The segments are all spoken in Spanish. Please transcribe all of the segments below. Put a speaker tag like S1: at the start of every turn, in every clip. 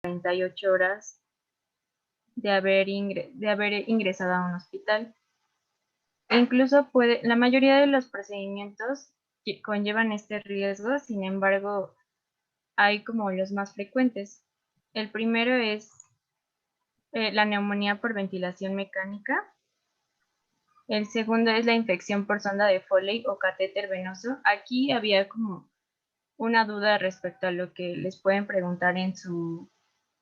S1: 48 horas de haber ingresado a un hospital. Incluso la mayoría de los procedimientos que conllevan este riesgo, sin embargo, hay como los más frecuentes. El primero es la neumonía por ventilación mecánica. El segundo es la infección por sonda de Foley o catéter venoso. Aquí había como una duda respecto a lo que les pueden preguntar en su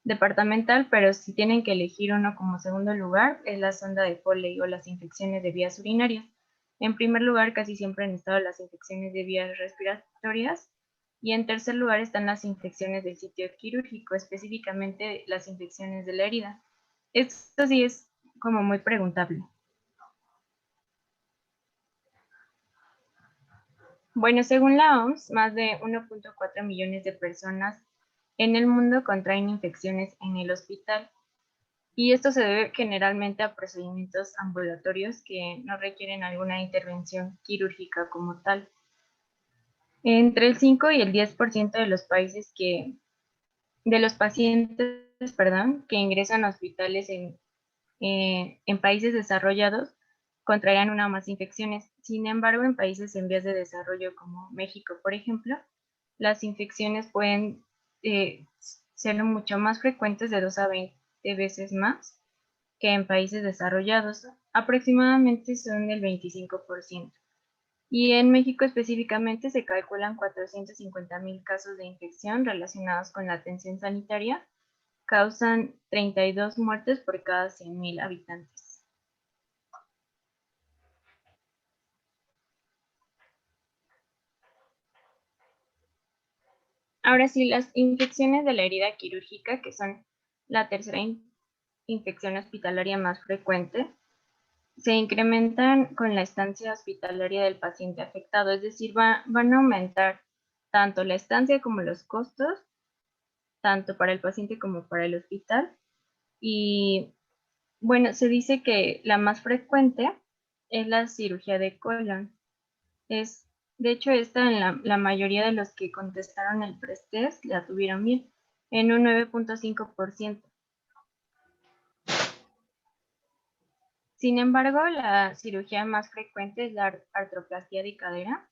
S1: departamental, pero si tienen que elegir uno como segundo lugar, es la sonda de Foley o las infecciones de vías urinarias. En primer lugar, casi siempre han estado las infecciones de vías respiratorias. Y en tercer lugar están las infecciones del sitio quirúrgico, específicamente las infecciones de la herida. Esto sí es como muy preguntable. Bueno, según la OMS, más de 1.4 millones de personas en el mundo contraen infecciones en el hospital. Y esto se debe generalmente a procedimientos ambulatorios que no requieren alguna intervención quirúrgica como tal. Entre el 5 y el 10% de los pacientes, que ingresan a hospitales en países desarrollados contraerán una o más infecciones. Sin embargo, en países en vías de desarrollo como México, por ejemplo, las infecciones pueden ser mucho más frecuentes, de 2 a 20 veces más que en países desarrollados. Aproximadamente son del 25%. Y en México específicamente se calculan 450,000 casos de infección relacionados con la atención sanitaria. Causan 32 muertes por cada 100,000 habitantes. Ahora sí, las infecciones de la herida quirúrgica, que son la tercera infección hospitalaria más frecuente, se incrementan con la estancia hospitalaria del paciente afectado, es decir, van a aumentar tanto la estancia como los costos, tanto para el paciente como para el hospital. Y bueno, se dice que la más frecuente es la cirugía de colon. De hecho, esta en la mayoría de los que contestaron el PRESTEST la tuvieron bien, en un 9.5%. Sin embargo, la cirugía más frecuente es la artroplastia de cadera.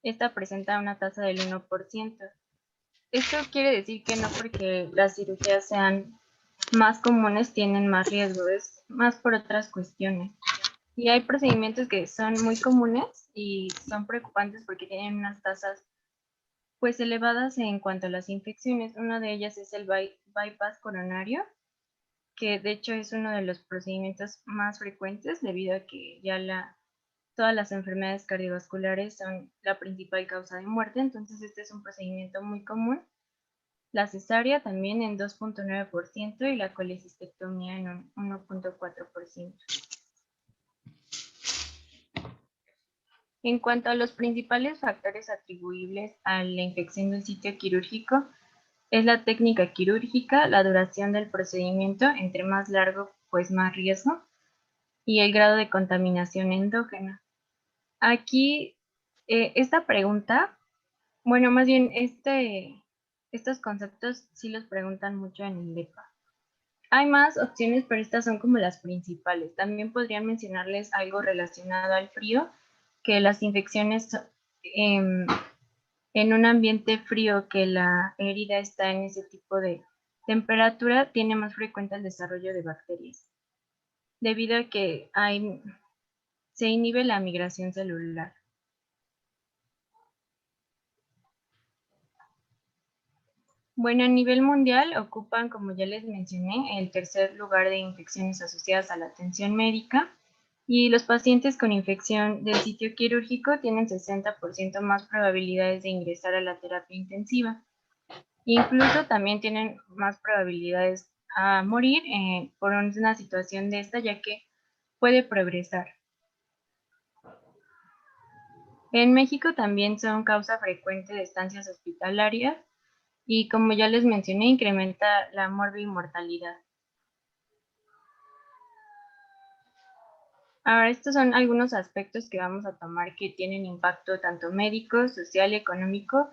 S1: Esta presenta una tasa del 1%. Esto quiere decir que no porque las cirugías sean más comunes tienen más riesgo, es más por otras cuestiones. Y hay procedimientos que son muy comunes y son preocupantes porque tienen unas tasas pues elevadas en cuanto a las infecciones. Una de ellas es el bypass coronario, que de hecho es uno de los procedimientos más frecuentes debido a que ya todas las enfermedades cardiovasculares son la principal causa de muerte, entonces este es un procedimiento muy común. La cesárea también en 2.9% y la colecistectomía en un 1.4%. En cuanto a los principales factores atribuibles a la infección del sitio quirúrgico, es la técnica quirúrgica, la duración del procedimiento, entre más largo, pues más riesgo, y el grado de contaminación endógena. Aquí, esta pregunta, bueno, más bien estos conceptos sí los preguntan mucho en el DEPA. Hay más opciones, pero estas son como las principales. También podrían mencionarles algo relacionado al frío, que las infecciones en un ambiente frío que la herida está en ese tipo de temperatura, tiene más frecuente el desarrollo de bacterias, debido a que se inhibe la migración celular. Bueno, a nivel mundial ocupan, como ya les mencioné, el tercer lugar de infecciones asociadas a la atención médica, y los pacientes con infección del sitio quirúrgico tienen 60% más probabilidades de ingresar a la terapia intensiva. Incluso también tienen más probabilidades a morir por una situación de esta, ya que puede progresar. En México también son causa frecuente de estancias hospitalarias y, como ya les mencioné, incrementa la morbimortalidad. Ahora, estos son algunos aspectos que vamos a tomar que tienen impacto tanto médico, social y económico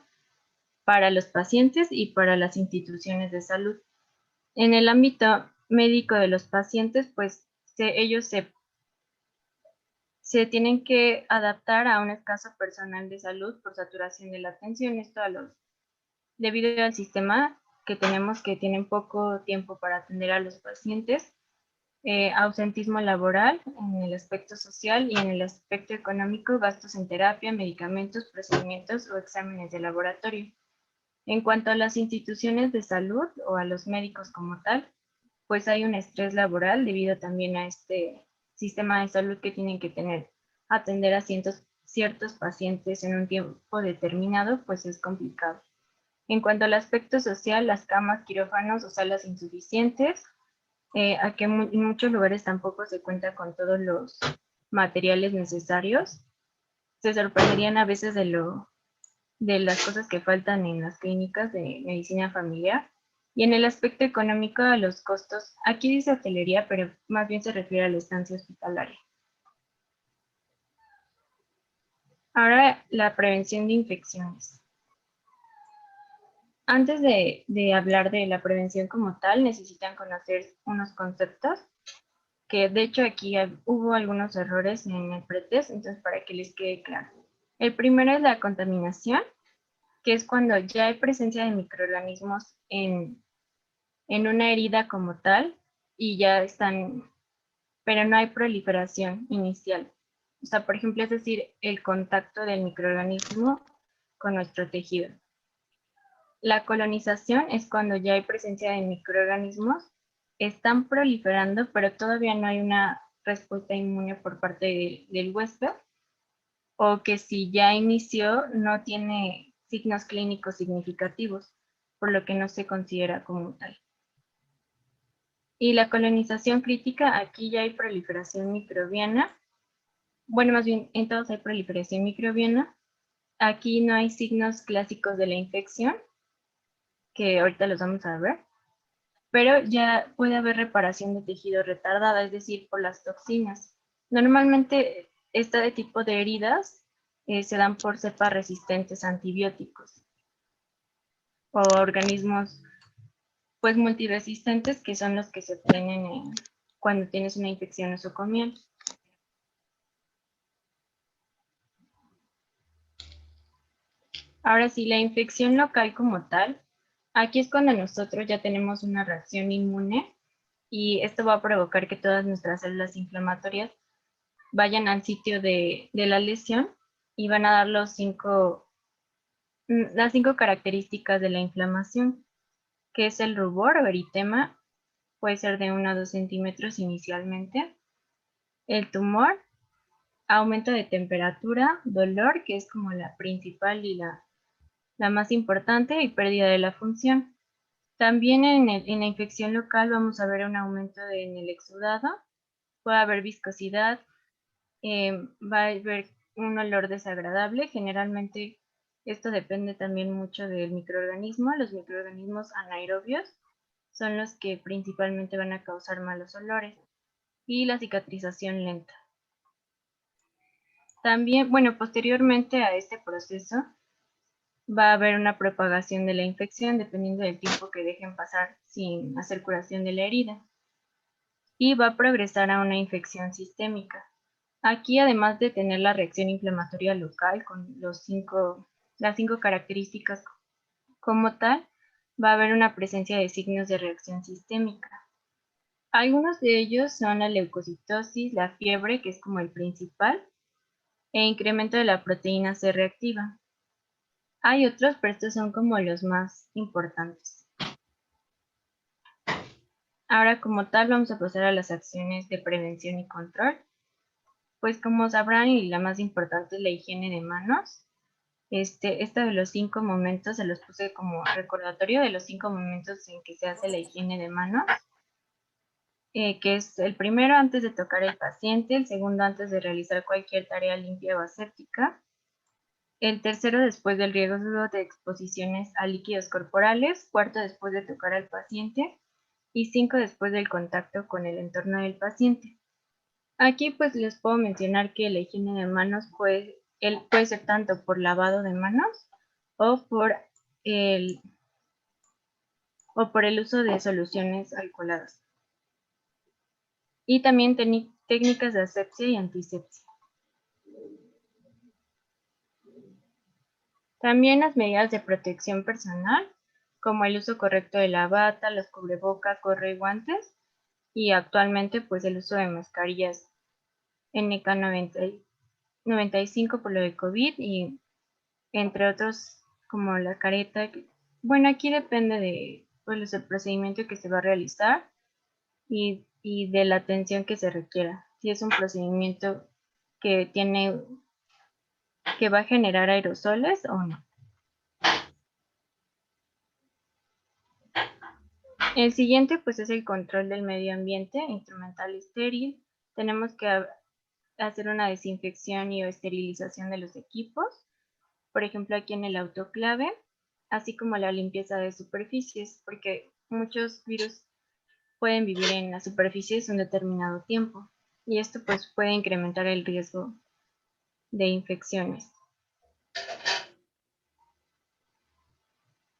S1: para los pacientes y para las instituciones de salud. En el ámbito médico de los pacientes, pues ellos se tienen que adaptar a un escaso personal de salud por saturación de la atención. Esto debido al sistema que tenemos, que tienen poco tiempo para atender a los pacientes, ausentismo laboral en el aspecto social, y en el aspecto económico, gastos en terapia, medicamentos, procedimientos o exámenes de laboratorio. En cuanto a las instituciones de salud o a los médicos como tal, pues hay un estrés laboral debido también a este sistema de salud que tienen que atender a ciertos pacientes en un tiempo determinado, pues es complicado. En cuanto al aspecto social, las camas, quirófanos o salas insuficientes, a que en muchos lugares tampoco se cuenta con todos los materiales necesarios. Se sorprenderían a veces de las cosas que faltan en las clínicas de medicina familiar. Y en el aspecto económico, a los costos, aquí dice hotelería, pero más bien se refiere a la estancia hospitalaria. Ahora, la prevención de infecciones. Antes de hablar de la prevención como tal, necesitan conocer unos conceptos, que de hecho aquí hubo algunos errores en el pretest, entonces para que les quede claro. El primero es la contaminación, que es cuando ya hay presencia de microorganismos en una herida como tal y ya están, pero no hay proliferación inicial. O sea, por ejemplo, es decir, el contacto del microorganismo con nuestro tejido. La colonización es cuando ya hay presencia de microorganismos, están proliferando, pero todavía no hay una respuesta inmune por parte del huésped, o que si ya inició no tiene signos clínicos significativos, por lo que no se considera como tal. Y la colonización crítica, aquí ya hay proliferación microbiana. Bueno, más bien en todos hay proliferación microbiana. Aquí no hay signos clásicos de la infección, que ahorita los vamos a ver, pero ya puede haber reparación de tejido retardada, es decir, por las toxinas. Normalmente este tipo de heridas se dan por cepas resistentes a antibióticos o organismos pues multiresistentes, que son los que se obtienen cuando tienes una infección nosocomial. Ahora sí, la infección local como tal, aquí es cuando nosotros ya tenemos una reacción inmune, y esto va a provocar que todas nuestras células inflamatorias vayan al sitio de la lesión y van a dar las 5 características de la inflamación, que es el rubor o eritema, puede ser de 1 a 2 centímetros inicialmente, el tumor, aumento de temperatura, dolor, que es como la principal y la más importante, y pérdida de la función. También en la infección local vamos a ver un aumento en el exudado, puede haber viscosidad, va a haber un olor desagradable. Generalmente esto depende también mucho del microorganismo. Los microorganismos anaerobios son los que principalmente van a causar malos olores, y la cicatrización lenta. También, bueno, posteriormente a este proceso va a haber una propagación de la infección dependiendo del tiempo que dejen pasar sin hacer curación de la herida, y va a progresar a una infección sistémica. Aquí, además de tener la reacción inflamatoria local con las 5 características como tal, va a haber una presencia de signos de reacción sistémica. Algunos de ellos son la leucocitosis, la fiebre, que es como el principal, e incremento de la proteína C reactiva. Hay otros, pero estos son como los más importantes. Ahora, como tal, vamos a pasar a las acciones de prevención y control. Pues como sabrán, y la más importante es la higiene de manos. Esta de los 5 momentos se los puse como recordatorio de los 5 momentos en que se hace la higiene de manos, que es el primero antes de tocar el paciente, el segundo antes de realizar cualquier tarea limpia o aséptica, el tercero después del riesgo de exposiciones a líquidos corporales, cuarto después de tocar al paciente, y 5 después del contacto con el entorno del paciente. Aquí pues les puedo mencionar que la higiene de manos puede ser tanto por lavado de manos o por o por el uso de soluciones alcoholadas. Y también técnicas de asepsia y antisepsia. También las medidas de protección personal, como el uso correcto de la bata, los cubrebocas, gorra y guantes, y actualmente pues el uso de mascarillas NK95 por lo de COVID y entre otros como la careta. Bueno, aquí depende de pues, el procedimiento que se va a realizar y de la atención que se requiera. Si es un procedimiento que que va a generar aerosoles o no. El siguiente pues es el control del medio ambiente instrumental estéril. Tenemos que hacer una desinfección y esterilización de los equipos, por ejemplo aquí en el autoclave, así como la limpieza de superficies, porque muchos virus pueden vivir en las superficies un determinado tiempo y esto pues puede incrementar el riesgo de infecciones.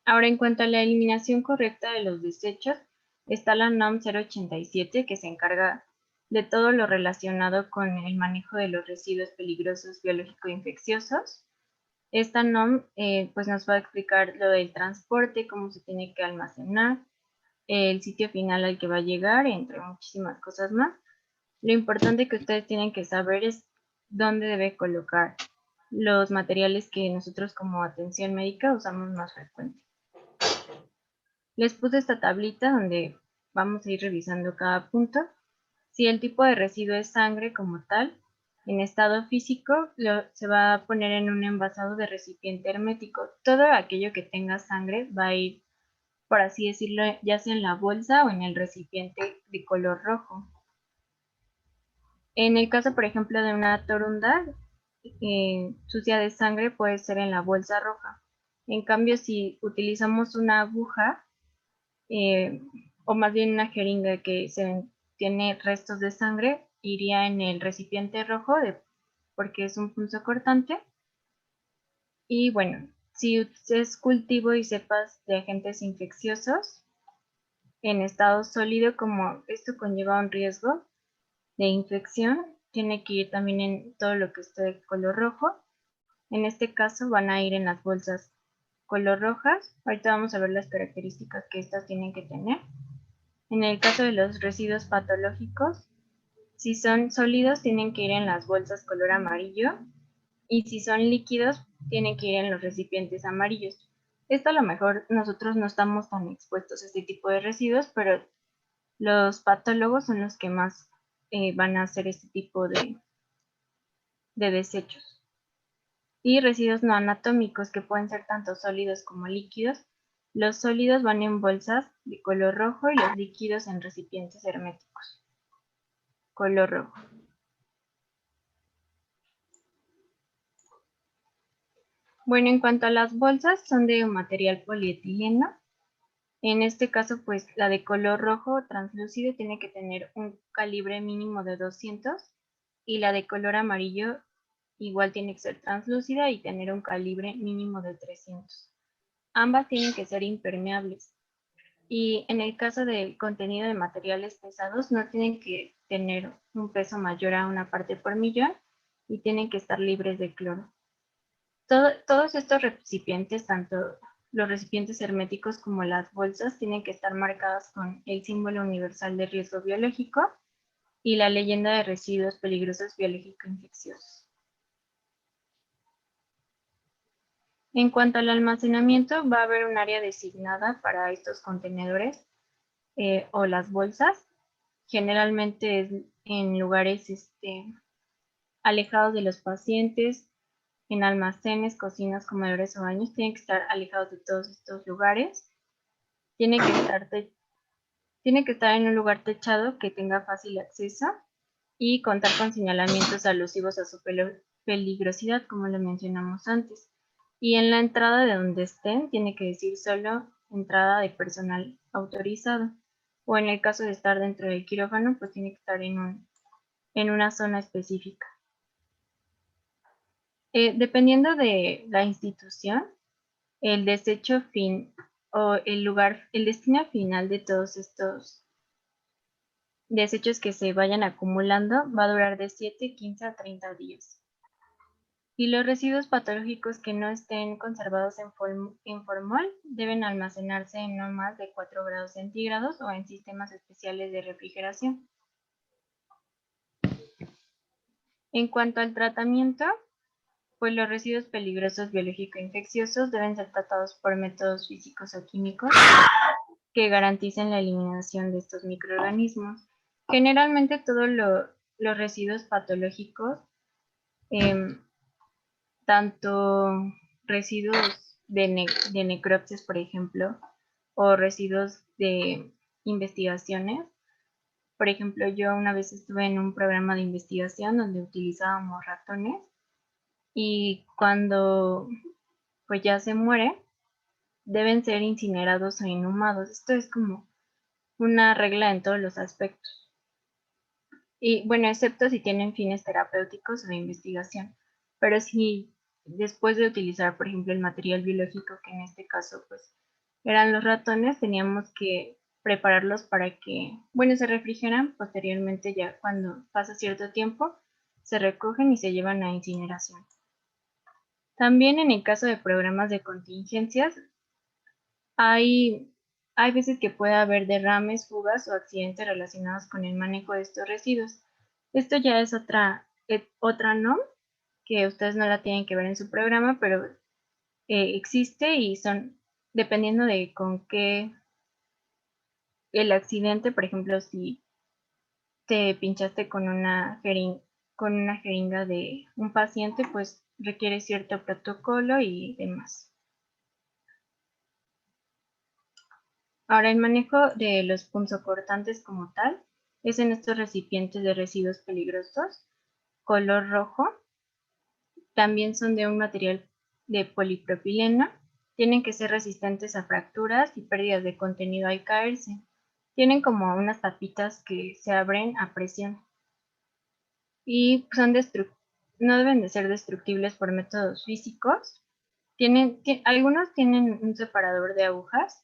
S1: Ahora, en cuanto a la eliminación correcta de los desechos, está la NOM 087 que se encarga de todo lo relacionado con el manejo de los residuos peligrosos biológico-infecciosos. Esta NOM pues nos va a explicar lo del transporte, cómo se tiene que almacenar, el sitio final al que va a llegar, entre muchísimas cosas más. Lo importante que ustedes tienen que saber es dónde debe colocar los materiales que nosotros como atención médica usamos más frecuente. Les puse esta tablita donde vamos a ir revisando cada punto. Si el tipo de residuo es sangre como tal, en estado físico se va a poner en un envasado de recipiente hermético. Todo aquello que tenga sangre va a ir, por así decirlo, ya sea en la bolsa o en el recipiente de color rojo. En el caso, por ejemplo, de una torunda sucia de sangre, puede ser en la bolsa roja. En cambio, si utilizamos una aguja, o más bien una jeringa que tiene restos de sangre, iría en el recipiente rojo porque es un punzocortante. Y bueno, si es cultivo y cepas de agentes infecciosos en estado sólido, como esto conlleva un riesgo de infección, tiene que ir también en todo lo que esté de color rojo. En este caso van a ir en las bolsas color rojas. Ahorita vamos a ver las características que estas tienen que tener. En el caso de los residuos patológicos, si son sólidos tienen que ir en las bolsas color amarillo y si son líquidos tienen que ir en los recipientes amarillos. Esto a lo mejor nosotros no estamos tan expuestos a este tipo de residuos, pero los patólogos son los que más van a hacer este tipo de desechos. Y residuos no anatómicos que pueden ser tanto sólidos como líquidos. Los sólidos van en bolsas de color rojo y los líquidos en recipientes herméticos. Color rojo. Bueno, en cuanto a las bolsas, son de material polietileno. En este caso, pues la de color rojo translúcido tiene que tener un calibre mínimo de 200 y la de color amarillo igual tiene que ser translúcida y tener un calibre mínimo de 300. Ambas tienen que ser impermeables. Y en el caso del contenido de materiales pesados, no tienen que tener un peso mayor a una parte por millón y tienen que estar libres de cloro. Todos estos recipientes, tanto los recipientes herméticos como las bolsas, tienen que estar marcadas con el símbolo universal de riesgo biológico y la leyenda de residuos peligrosos biológico-infecciosos. En cuanto al almacenamiento, va a haber un área designada para estos contenedores o las bolsas. Generalmente es en lugares alejados de los pacientes, en almacenes, cocinas, comedores o baños, tienen que estar alejados de todos estos lugares. Tiene que estar en un lugar techado que tenga fácil acceso y contar con señalamientos alusivos a su peligrosidad, como lo mencionamos antes. Y en la entrada de donde estén, tiene que decir solo entrada de personal autorizado. O en el caso de estar dentro del quirófano, pues tiene que estar en una zona específica. Dependiendo de la institución, el desecho o el destino final de todos estos desechos que se vayan acumulando va a durar de 7, 15 a 30 días. Y los residuos patológicos que no estén conservados en formol deben almacenarse en no más de 4 grados centígrados o en sistemas especiales de refrigeración. En cuanto al tratamiento, pues los residuos peligrosos biológico-infecciosos deben ser tratados por métodos físicos o químicos que garanticen la eliminación de estos microorganismos. Generalmente todos los residuos patológicos, tanto residuos de necropsias, por ejemplo, o residuos de investigaciones. Por ejemplo, yo una vez estuve en un programa de investigación donde utilizábamos ratones y cuando pues ya se muere, deben ser incinerados o inhumados. Esto es como una regla en todos los aspectos. Y bueno, excepto si tienen fines terapéuticos o de investigación. Pero si después de utilizar, por ejemplo, el material biológico, que en este caso pues eran los ratones, teníamos que prepararlos para que, bueno, se refrigeran. Posteriormente, ya cuando pasa cierto tiempo, se recogen y se llevan a incineración. También en el caso de programas de contingencias, hay veces que puede haber derrames, fugas o accidentes relacionados con el manejo de estos residuos. Esto ya es otra no, que ustedes no la tienen que ver en su programa, pero existe y son, dependiendo de con qué el accidente, por ejemplo, si te pinchaste con una jeringa de un paciente, pues requiere cierto protocolo y demás. Ahora, el manejo de los punzocortantes como tal es en estos recipientes de residuos peligrosos, color rojo. También son de un material de polipropileno. Tienen que ser resistentes a fracturas y pérdidas de contenido al caerse. Tienen como unas tapitas que se abren a presión. Y no deben de ser destructibles por métodos físicos. Algunos tienen un separador de agujas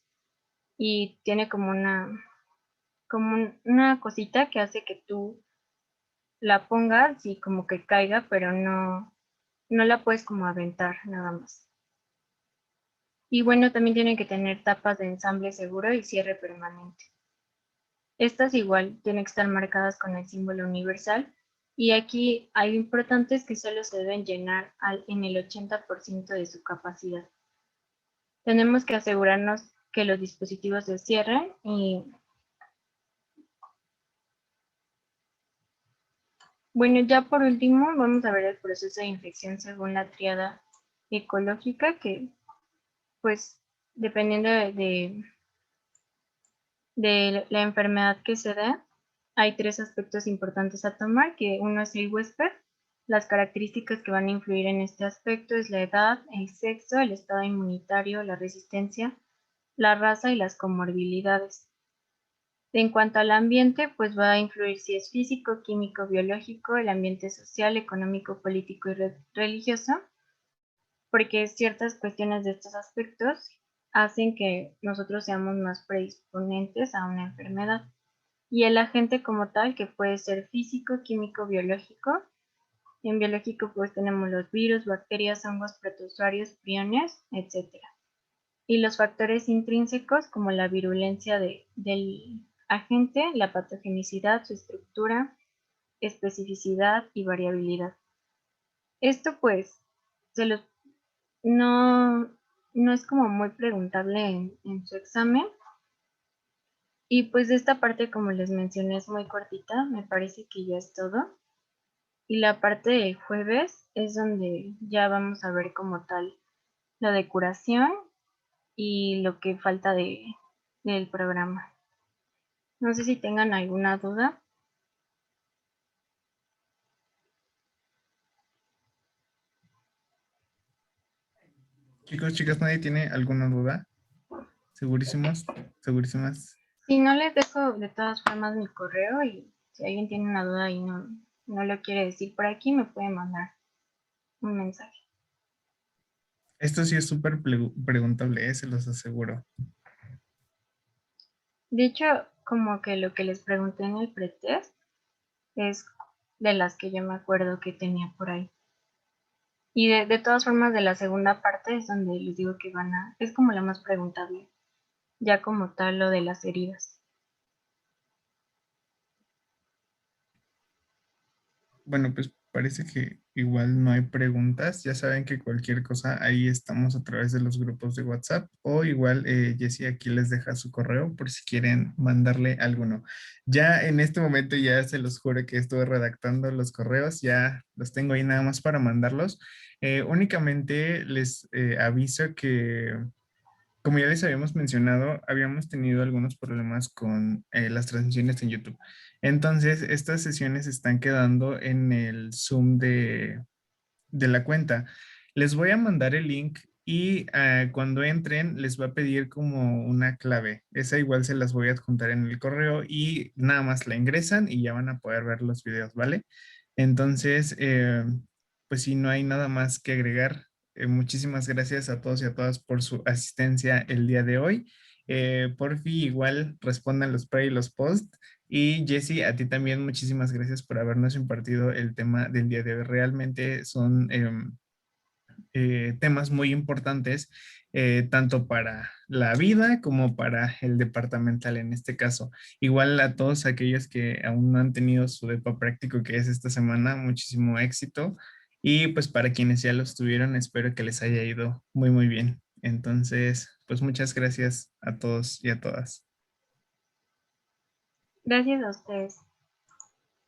S1: y tiene como una cosita que hace que tú la pongas y como que caiga, pero no la puedes como aventar nada más. Y bueno, también tienen que tener tapas de ensamble seguro y cierre permanente. Estas igual tienen que estar marcadas con el símbolo universal. Y aquí hay importantes que solo se deben llenar en el 80% de su capacidad. Tenemos que asegurarnos que los dispositivos se cierren y bueno, ya por último vamos a ver el proceso de infección según la tríada ecológica, que pues dependiendo de la enfermedad que se da, hay 3 aspectos importantes a tomar, que uno es el huésped. Las características que van a influir en este aspecto es la edad, el sexo, el estado inmunitario, la resistencia, la raza y las comorbilidades. En cuanto al ambiente, pues va a influir si es físico, químico, biológico, el ambiente social, económico, político y religioso, porque ciertas cuestiones de estos aspectos hacen que nosotros seamos más predisponentes a una enfermedad. Y el agente como tal, que puede ser físico, químico, biológico. En biológico pues tenemos los virus, bacterias, hongos, protozoarios, priones, etc. Y los factores intrínsecos como la virulencia del agente, la patogenicidad, su estructura, especificidad y variabilidad. Esto pues se los, no, no es como muy preguntable en su examen. Y pues de esta parte, como les mencioné, es muy cortita, me parece que ya es todo. Y la parte de jueves es donde ya vamos a ver como tal lo de curación y lo que falta del programa. No sé si tengan alguna duda.
S2: Chicos, chicas, ¿nadie tiene alguna duda? ¿Segurísimos? ¿Segurísimas?
S1: Si no, les dejo de todas formas mi correo y si alguien tiene una duda y no lo quiere decir por aquí, me puede mandar un mensaje.
S2: Esto sí es súper preguntable, se los aseguro.
S1: De hecho, como que lo que les pregunté en el pretest es de las que yo me acuerdo que tenía por ahí. Y de todas formas, de la segunda parte es donde les digo que es como la más preguntable, ya como tal lo de las heridas.
S2: Bueno, pues parece que igual no hay preguntas. Ya saben que cualquier cosa ahí estamos a través de los grupos de WhatsApp o igual Jessie aquí les deja su correo por si quieren mandarle alguno. Ya en este momento ya se los juro que estuve redactando los correos, ya los tengo ahí nada más para mandarlos. Únicamente les aviso que como ya les habíamos mencionado, habíamos tenido algunos problemas con las transmisiones en YouTube. Entonces, estas sesiones están quedando en el Zoom de la cuenta. Les voy a mandar el link y cuando entren les va a pedir como una clave. Esa igual se las voy a adjuntar en el correo y nada más la ingresan y ya van a poder ver los videos, ¿vale? Entonces, pues si no hay nada más que agregar, muchísimas gracias a todos y a todas por su asistencia el día de hoy. Porfi, igual respondan los pre y los post. Y Jesse, a ti también muchísimas gracias por habernos impartido el tema del día de hoy. Realmente son temas muy importantes, tanto para la vida como para el departamental en este caso. Igual a todos aquellos que aún no han tenido su depa práctico que es esta semana, muchísimo éxito. Y pues para quienes ya los tuvieron, espero que les haya ido muy, muy bien. Entonces, pues muchas gracias a todos y a todas.
S1: Gracias a ustedes.